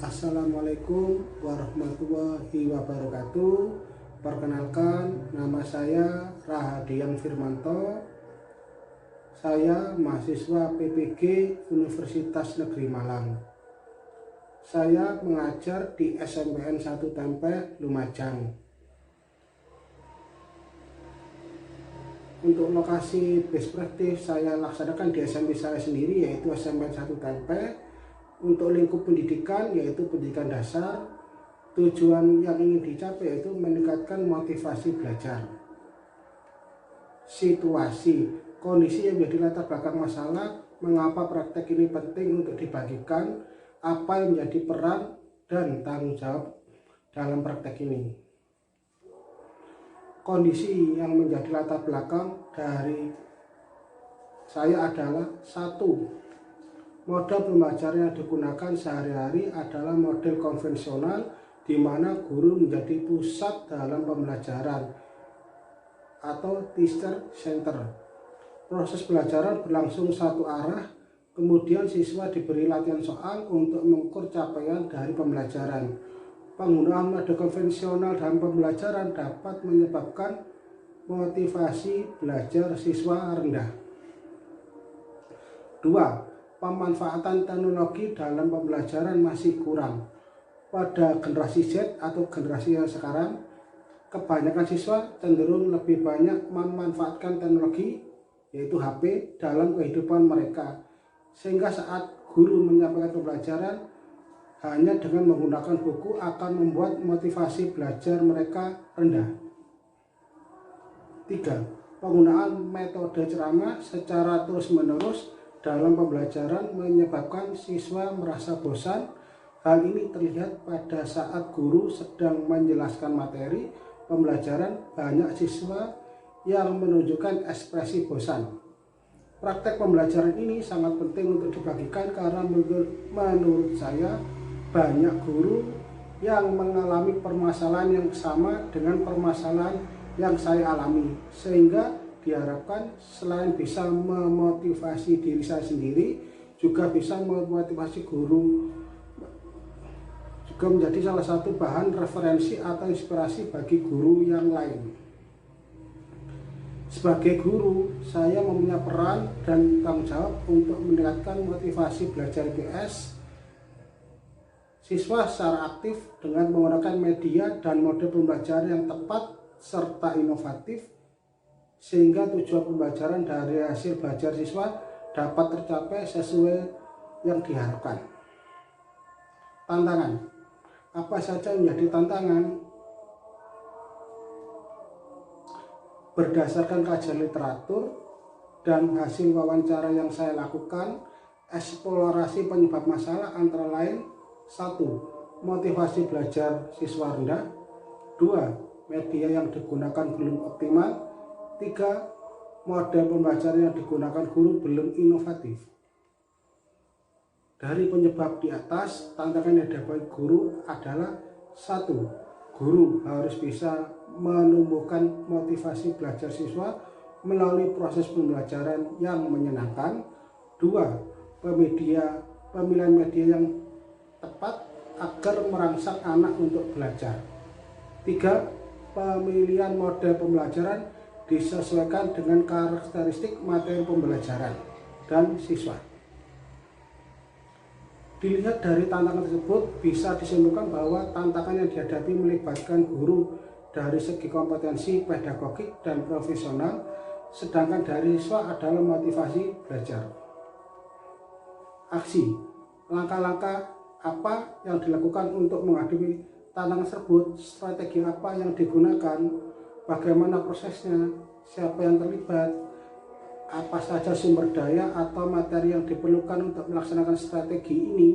Assalamualaikum warahmatullahi wabarakatuh. Perkenalkan, nama saya Rahadian Firmanto. Saya mahasiswa PPG Universitas Negeri Malang. Saya mengajar di SMPN 1 Tempe, Lumajang. Untuk lokasi base practice saya laksanakan di SMP saya sendiri, yaitu SMPN 1 Tempe. Untuk lingkup pendidikan yaitu pendidikan dasar. Tujuan yang ingin dicapai yaitu meningkatkan motivasi belajar. Situasi, kondisi yang menjadi latar belakang masalah, mengapa praktek ini penting untuk dibagikan, apa yang menjadi peran dan tanggung jawab dalam praktek ini. Kondisi yang menjadi latar belakang dari saya adalah: satu, model pembelajaran yang digunakan sehari-hari adalah model konvensional di mana guru menjadi pusat dalam pembelajaran atau teacher center. Proses pembelajaran berlangsung satu arah, kemudian siswa diberi latihan soal untuk mengukur capaian dari pembelajaran. Penggunaan metode konvensional dalam pembelajaran dapat menyebabkan motivasi belajar siswa rendah. 2. Pemanfaatan teknologi dalam pembelajaran masih kurang. Pada generasi Z atau generasi yang sekarang, kebanyakan siswa cenderung lebih banyak memanfaatkan teknologi, yaitu HP, dalam kehidupan mereka. Sehingga saat guru menyampaikan pembelajaran hanya dengan menggunakan buku akan membuat motivasi belajar mereka rendah. 3. Penggunaan metode ceramah secara terus-menerus dalam pembelajaran menyebabkan siswa merasa bosan. Hal ini terlihat pada saat guru sedang menjelaskan materi pembelajaran, banyak siswa yang menunjukkan ekspresi bosan. Praktek pembelajaran ini sangat penting untuk dibagikan karena menurut saya banyak guru yang mengalami permasalahan yang sama dengan permasalahan yang saya alami, sehingga diharapkan selain bisa memotivasi diri saya sendiri, juga bisa memotivasi guru, juga menjadi salah satu bahan referensi atau inspirasi bagi guru yang lain. Sebagai guru, saya mempunyai peran dan tanggung jawab untuk meningkatkan motivasi belajar IPS siswa secara aktif dengan menggunakan media dan model pembelajaran yang tepat serta inovatif, sehingga tujuan pembelajaran dari hasil belajar siswa dapat tercapai sesuai yang diharapkan. Tantangan, apa saja yang menjadi tantangan? Berdasarkan kajian literatur dan hasil wawancara yang saya lakukan, eksplorasi penyebab masalah antara lain: 1. Motivasi belajar siswa rendah. 2. Media yang digunakan belum optimal. 3. Model pembelajaran yang digunakan guru belum inovatif. Dari penyebab di atas, tantangan yang dihadapi guru adalah: 1. Guru harus bisa menumbuhkan motivasi belajar siswa melalui proses pembelajaran yang menyenangkan. 2. Pemilihan media yang tepat agar merangsang anak untuk belajar. 3. Pemilihan model pembelajaran disesuaikan dengan karakteristik materi pembelajaran dan siswa. Dilihat dari tantangan tersebut, bisa disimpulkan bahwa tantangan yang dihadapi melibatkan guru dari segi kompetensi pedagogik dan profesional, sedangkan dari siswa adalah motivasi belajar. Aksi, langkah-langkah apa yang dilakukan untuk menghadapi tantangan tersebut, strategi apa yang digunakan, bagaimana prosesnya, siapa yang terlibat, apa saja sumber daya atau materi yang diperlukan untuk melaksanakan strategi ini.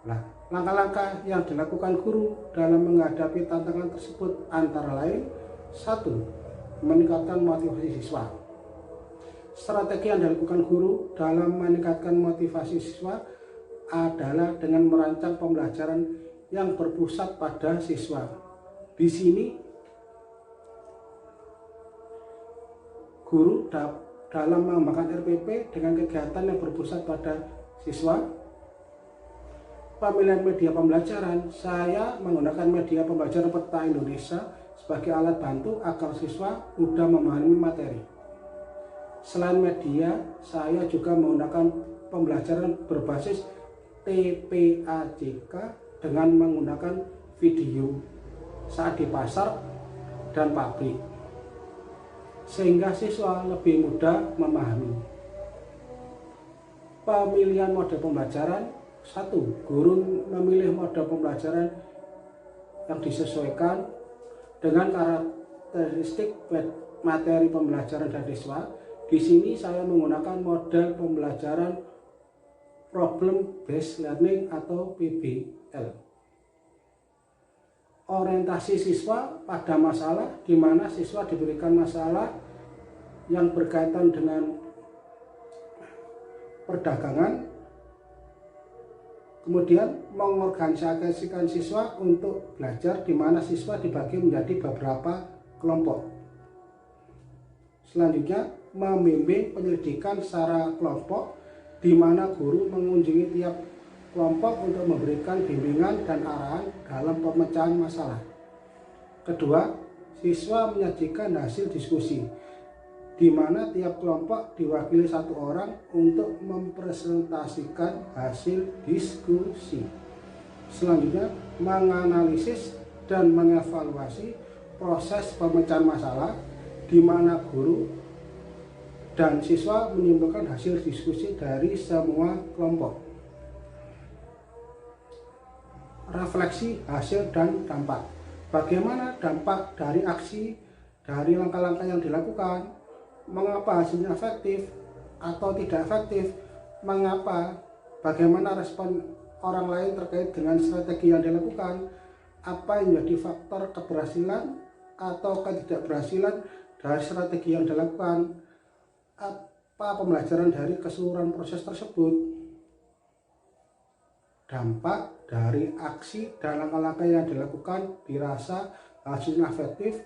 Nah, langkah-langkah yang dilakukan guru dalam menghadapi tantangan tersebut antara lain: 1. Meningkatkan motivasi siswa. Strategi yang dilakukan guru dalam meningkatkan motivasi siswa adalah dengan merancang pembelajaran yang berpusat pada siswa. Di sini guru dalam mengembangkan RPP dengan kegiatan yang berpusat pada siswa pemilihan media pembelajaran, saya menggunakan media pembelajaran Peta Indonesia sebagai alat bantu agar siswa mudah memahami materi. Selain media, saya juga menggunakan pembelajaran berbasis TPAJK dengan menggunakan video saat di pasar dan pabrik, sehingga siswa lebih mudah memahami. Pemilihan mode pembelajaran: 1. Guru memilih mode pembelajaran yang disesuaikan dengan karakteristik materi pembelajaran dan siswa. Di sini saya menggunakan model pembelajaran Problem Based Learning atau PBL. Orientasi siswa pada masalah, di mana siswa diberikan masalah yang berkaitan dengan perdagangan, kemudian mengorganisasikan siswa untuk belajar, di mana siswa dibagi menjadi beberapa kelompok. Selanjutnya, membimbing penyelidikan secara kelompok, di mana guru mengunjungi tiap kelompok untuk memberikan bimbingan dan arahan dalam pemecahan masalah. Kedua, siswa menyajikan hasil diskusi, di mana tiap kelompok diwakili satu orang untuk mempresentasikan hasil diskusi. Selanjutnya, menganalisis dan mengevaluasi proses pemecahan masalah, di mana guru dan siswa menyimpulkan hasil diskusi dari semua kelompok. Refleksi hasil dan dampak. Bagaimana dampak dari aksi, dari langkah-langkah yang dilakukan? Mengapa hasilnya efektif atau tidak efektif? Mengapa? Bagaimana respon orang lain terkait dengan strategi yang dilakukan? Apa yang menjadi faktor keberhasilan atau ketidakberhasilan dari strategi yang dilakukan? Apa pembelajaran dari keseluruhan proses tersebut? Dampak dari aksi dan langkah-langkah yang dilakukan dirasa hasilnya efektif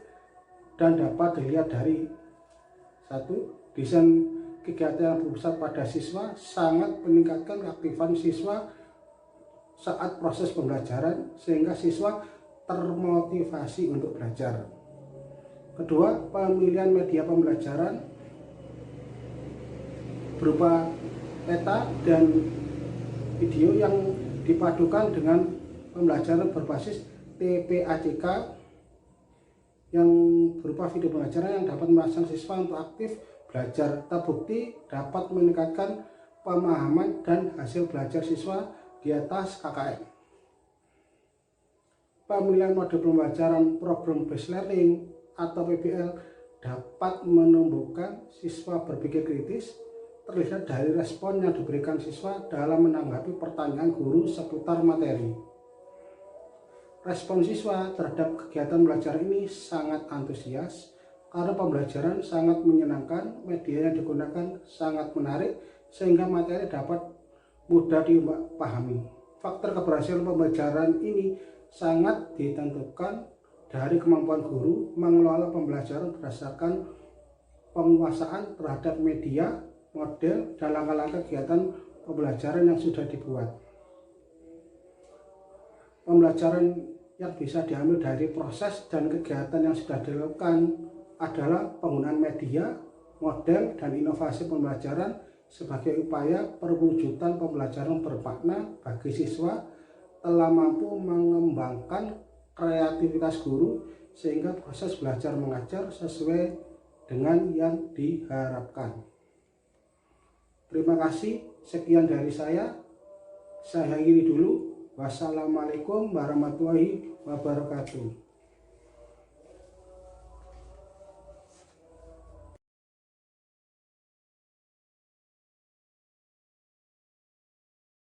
dan dapat dilihat dari: 1. Desain kegiatan yang berpusat pada siswa sangat meningkatkan keaktifan siswa saat proses pembelajaran, sehingga siswa termotivasi untuk belajar. Kedua, pemilihan media pembelajaran berupa peta dan video yang dipadukan dengan pembelajaran berbasis TPAJK yang berupa video pembelajaran yang dapat merangsang siswa untuk aktif belajar. Terbukti dapat meningkatkan pemahaman dan hasil belajar siswa di atas KKM. Pemilihan mode pembelajaran Problem Based Learning atau PBL dapat menumbuhkan siswa berpikir kritis, terlihat dari respon yang diberikan siswa dalam menanggapi pertanyaan guru seputar materi. Respon siswa terhadap kegiatan belajar ini sangat antusias karena pembelajaran sangat menyenangkan, media yang digunakan sangat menarik, sehingga materi dapat mudah dipahami. Faktor keberhasilan pembelajaran ini sangat ditentukan dari kemampuan guru mengelola pembelajaran berdasarkan penguasaan terhadap media, model, dan langkah-langkah kegiatan pembelajaran yang sudah dibuat. Pembelajaran yang bisa diambil dari proses dan kegiatan yang sudah dilakukan adalah penggunaan media, model, dan inovasi pembelajaran sebagai upaya perwujudan pembelajaran bermakna bagi siswa, telah mampu mengembangkan kreativitas guru sehingga proses belajar mengajar sesuai dengan yang diharapkan. Terima kasih, sekian dari saya akhiri dulu. Wassalamualaikum warahmatullahi wabarakatuh.